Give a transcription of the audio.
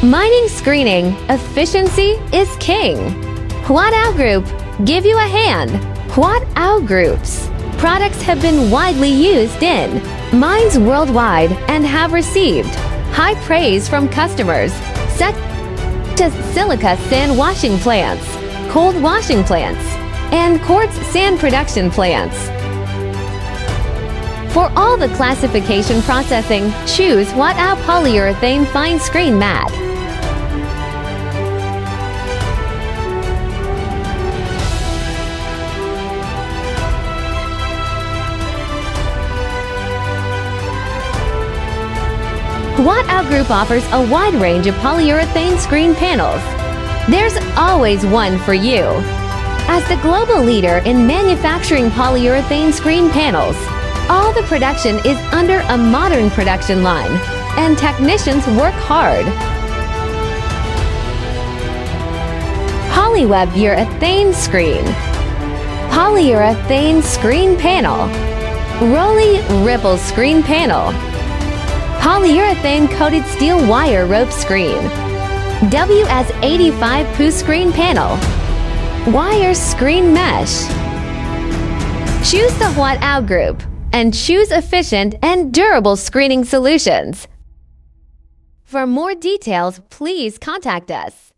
Mining screening, efficiency is king. Huatao Group, give you a hand. Huatao Group's products have been widely used in mines worldwide and have received high praise from customers, such as silica sand washing plants, cold washing plants, and quartz sand production plants. For all the classification processing, choose Huatao Polyurethane Fine Screen Mat. Huatao Group offers a wide range of polyurethane screen panels. There's always one for you. As the global leader in manufacturing polyurethane screen panels, all the production is under a modern production line, and technicians work hard. Polyweb Urethane Screen, Polyurethane Screen Panel, Rolly Ripple Screen Panel, Polyurethane Coated Steel Wire Rope Screen, WS85 PU Screen Panel, Wire Screen Mesh. Choose the Huatao Group and choose efficient and durable screening solutions. For more details, please contact us.